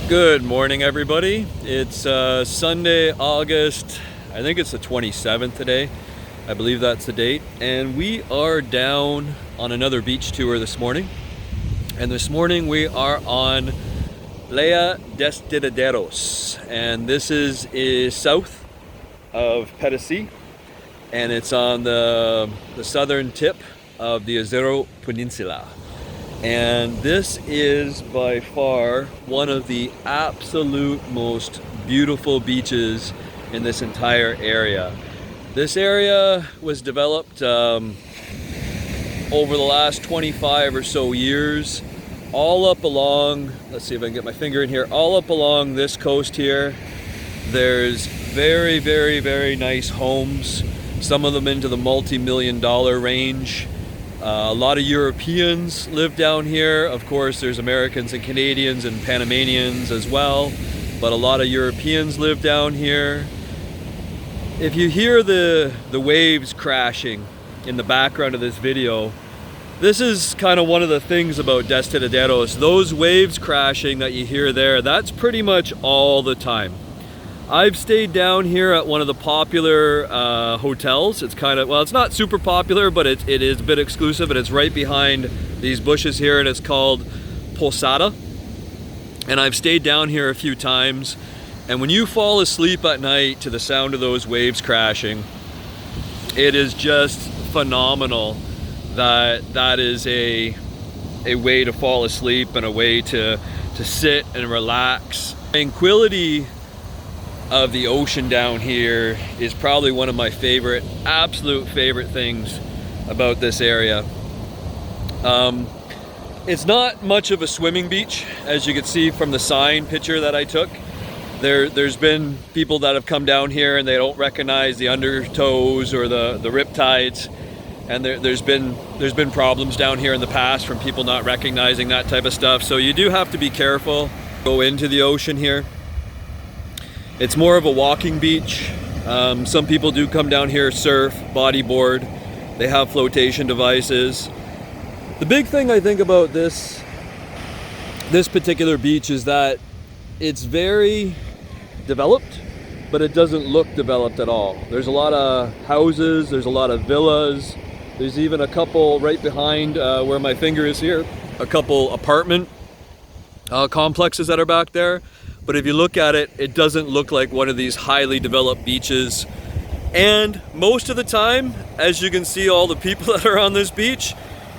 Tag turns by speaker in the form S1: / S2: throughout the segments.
S1: Good morning, everybody. It's Sunday, August, I think it's the 27th today. I believe that's the date. And we are down on another beach tour this morning. And this morning we are on Playa Los Destiladeros. And this is south of Pedasi. And it's on the southern tip of the Azero Peninsula. And this is by far one of the absolute most beautiful beaches in this entire area. This area was developed over the last 25 or so years, all up along, let's see if I can get my finger in here, all up along this coast here. There's very, very, very nice homes, some of them into the multi-million-dollar range. A lot of Europeans live down here. Of course, there's Americans and Canadians and Panamanians as well, but a lot of Europeans live down here. If you hear the waves crashing in the background of this video, this is kind of one of the things about Destiladeros. Those waves crashing that you hear there, that's pretty much all the time. I've stayed down here at one of the popular hotels. It's kind of, well, it's not super popular, but it is a bit exclusive, and it's right behind these bushes here, and it's called Posada. And I've stayed down here a few times, and when you fall asleep at night to the sound of those waves crashing, it is just phenomenal. That is a way to fall asleep and a way to sit and relax. Tranquility of the ocean down here is probably one of my absolute favorite things about this area. It's not much of a swimming beach, as you can see from the sign picture that I took. There's been people that have come down here and they don't recognize the undertows or the riptides, and there's been problems down here in the past from people not recognizing that type of stuff. So you do have to be careful. Go into the ocean here. It's more of a walking beach. Some people do come down here, surf, bodyboard. They have flotation devices. The big thing I think about this particular beach is that it's very developed, but it doesn't look developed at all. There's a lot of houses, there's a lot of villas. There's even a couple right behind where my finger is here, a couple apartment complexes that are back there. But if you look at it, it doesn't look like one of these highly developed beaches. And most of the time, as you can see all the people that are on this beach,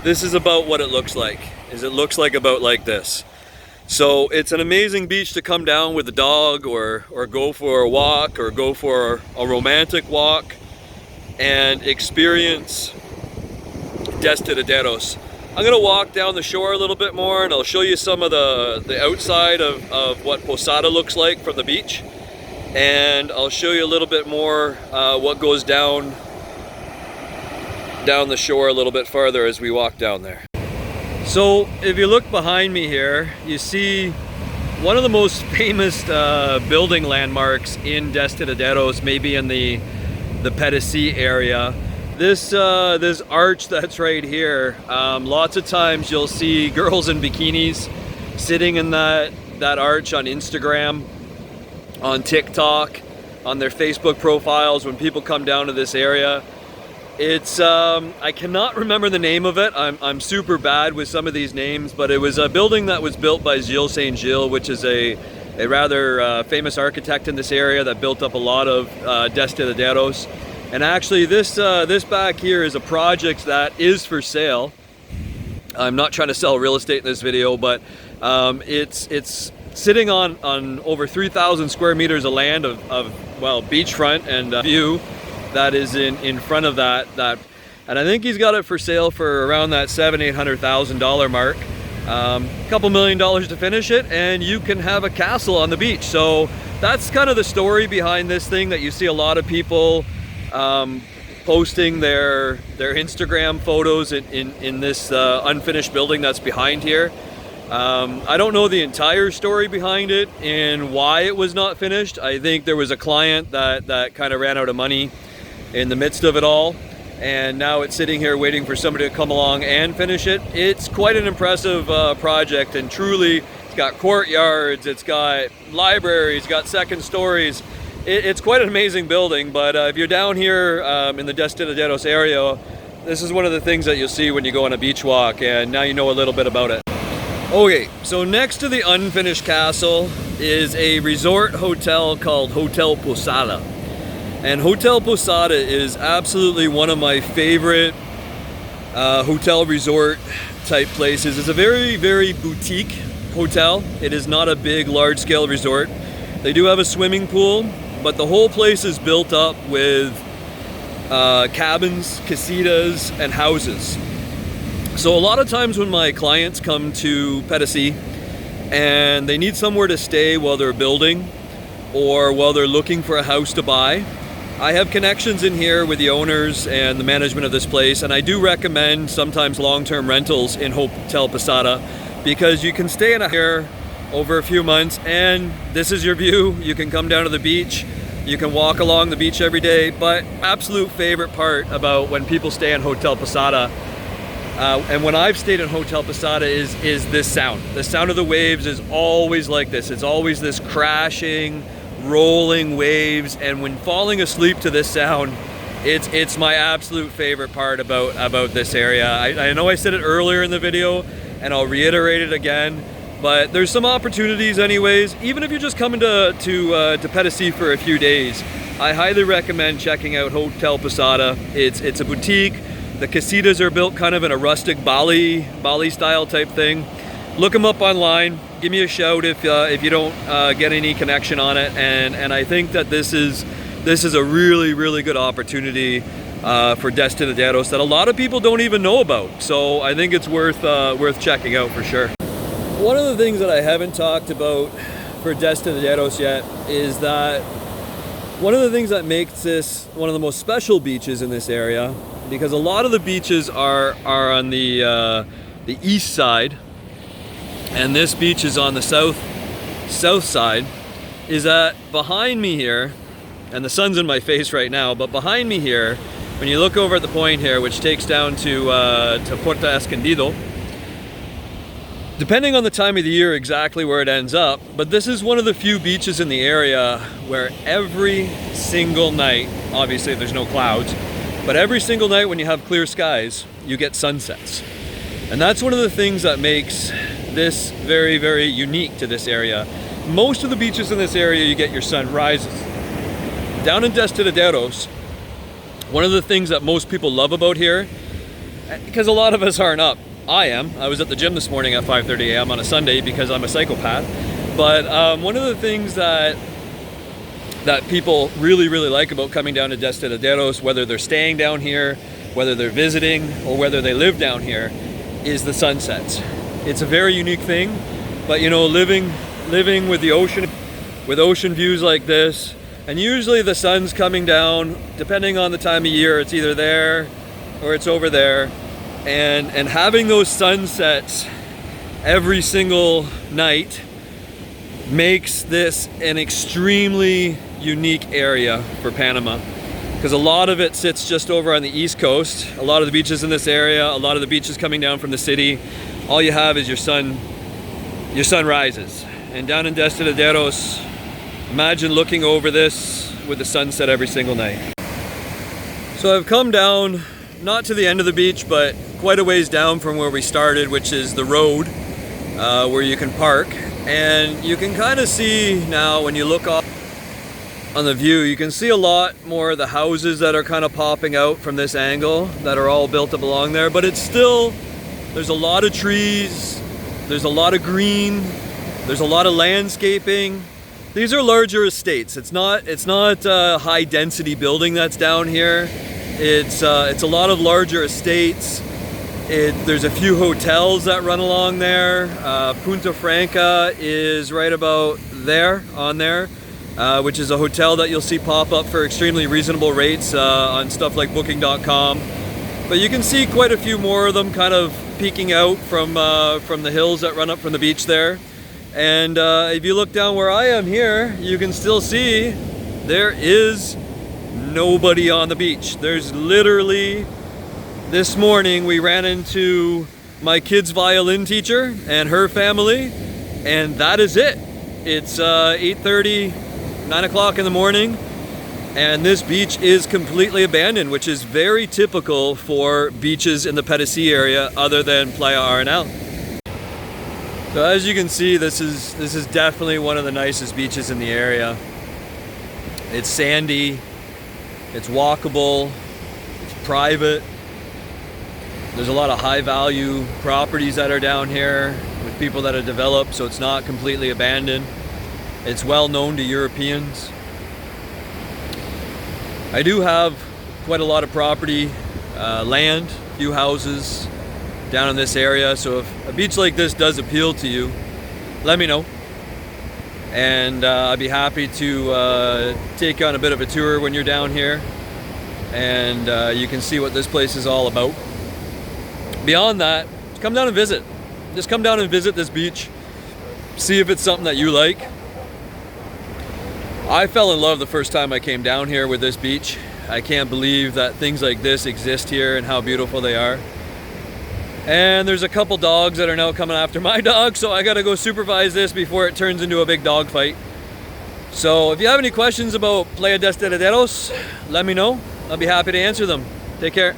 S1: this is about what it looks like. It looks like about like this. So it's an amazing beach to come down with a dog or go for a walk or go for a romantic walk and experience Destiladeros. I'm gonna walk down the shore a little bit more, and I'll show you some of the outside of what Posada looks like from the beach, and I'll show you a little bit more what goes down the shore a little bit farther as we walk down there. So if you look behind me here, you see one of the most famous building landmarks in Destiladeros, maybe in the Pedasi area. This arch that's right here, lots of times you'll see girls in bikinis sitting in that arch on Instagram, on TikTok, on their Facebook profiles when people come down to this area. It's, I cannot remember the name of it. I'm super bad with some of these names, but it was a building that was built by Gilles St. Gilles, which is a rather famous architect in this area that built up a lot of Destiladeros. And actually this back here is a project that is for sale. I'm not trying to sell real estate in this video, but it's sitting on over 3,000 square meters of land of well, beachfront and view that is in front of that. And I think he's got it for sale for around that $700,000-800,000 mark. A couple $1 million to finish it, and you can have a castle on the beach. So that's kind of the story behind this thing that you see a lot of people posting their Instagram photos in this unfinished building that's behind here. I don't know the entire story behind it and why it was not finished. I think there was a client that kind of ran out of money in the midst of it all, and now it's sitting here waiting for somebody to come along and finish it. It's quite an impressive project, and truly got courtyards, it's got libraries, got second stories. It's quite an amazing building, but if you're down here in the Destiladeros area, this is one of the things that you'll see when you go on a beach walk, and now you know a little bit about it. Okay, so next to the unfinished castle is a resort hotel called Hotel Posada. And Hotel Posada is absolutely one of my favorite hotel resort type places. It's a very, very boutique hotel. It is not a big, large scale resort. They do have a swimming pool, but the whole place is built up with cabins, casitas, and houses. So a lot of times when my clients come to Pedasi and they need somewhere to stay while they're building or while they're looking for a house to buy, I have connections in here with the owners and the management of this place, and I do recommend sometimes long-term rentals in Hotel Posada because you can stay in a here over a few months and this is your view. You can come down to the beach, you can walk along the beach every day, but absolute favorite part about when people stay in Hotel Posada and when I've stayed in Hotel Posada is this sound. The sound of the waves is always like this. It's always this crashing, rolling waves, and when falling asleep to this sound, it's my absolute favorite part about this area. I know I said it earlier in the video, and I'll reiterate it again, but there's some opportunities anyways. Even if you're just coming to Pedasi for a few days, I highly recommend checking out Hotel Posada. It's a boutique. The casitas are built kind of in a rustic Bali style type thing. Look them up online. Give me a shout if you don't get any connection on it. And I think that this is a really, really good opportunity for Destiladeros that a lot of people don't even know about. So I think it's worth checking out for sure. One of the things that I haven't talked about for Destiladeros yet is that one of the things that makes this one of the most special beaches in this area, because a lot of the beaches are on the east side, and this beach is on the south side, is that behind me here, and the sun's in my face right now, but behind me here, when you look over at the point here, which takes down to Puerto Escondido, depending on the time of the year exactly where it ends up, but this is one of the few beaches in the area where every single night, obviously there's no clouds, but every single night when you have clear skies, you get sunsets. And that's one of the things that makes this very, very unique to this area. Most of the beaches in this area, you get your sunrises. Down in Destiladeros, one of the things that most people love about here, because a lot of us aren't up, I am. I was at the gym this morning at 5:30 a.m. on a Sunday because I'm a psychopath. But one of the things that people really, really like about coming down to Destiladeros, whether they're staying down here, whether they're visiting, or whether they live down here, is the sunsets. It's a very unique thing, but you know, living with the ocean, with ocean views like this, and usually the sun's coming down, depending on the time of year, it's either there or it's over there, and having those sunsets every single night makes this an extremely unique area for Panama, because a lot of it sits just over on the east coast. A lot of the beaches in this area, a lot of the beaches coming down from the city, all you have is your sun rises. And down in Destiladeros, imagine looking over this with the sunset every single night. So I've come down, not to the end of the beach, but quite a ways down from where we started, which is the road where you can park. And you can kind of see now when you look up on the view, you can see a lot more of the houses that are kind of popping out from this angle that are all built up along there, but it's still, there's a lot of trees, there's a lot of green, there's a lot of landscaping. These are larger estates. It's not high density building that's down here. It's a lot of larger estates. There's a few hotels that run along there. Punta Franca is right about there, on there, which is a hotel that you'll see pop up for extremely reasonable rates on stuff like booking.com. But you can see quite a few more of them kind of peeking out from the hills that run up from the beach there. And if you look down where I am here, you can still see there is nobody on the beach. There's literally, this morning we ran into my kid's violin teacher and her family, And that is it. It's 8:30, 9 o'clock in the morning, and this beach is completely abandoned, which is very typical for beaches in the Pedasi area other than Playa Arenal. So as you can see, this is definitely one of the nicest beaches in the area. It's sandy, it's walkable, it's private. There's a lot of high value properties that are down here with people that have developed, so it's not completely abandoned. It's well known to Europeans. I do have quite a lot of property, land, a few houses down in this area, so if a beach like this does appeal to you, let me know. And I'd be happy to take on a bit of a tour when you're down here, and you can see what this place is all about. Beyond that, come down and visit. Just come down and visit this beach. See if it's something that you like. I fell in love the first time I came down here with this beach. I can't believe that things like this exist here and how beautiful they are. And there's a couple dogs that are now coming after my dog, so I gotta go supervise this before it turns into a big dog fight. So if you have any questions about Playa Los Destiladeros, let me know. I'll be happy to answer them. Take care.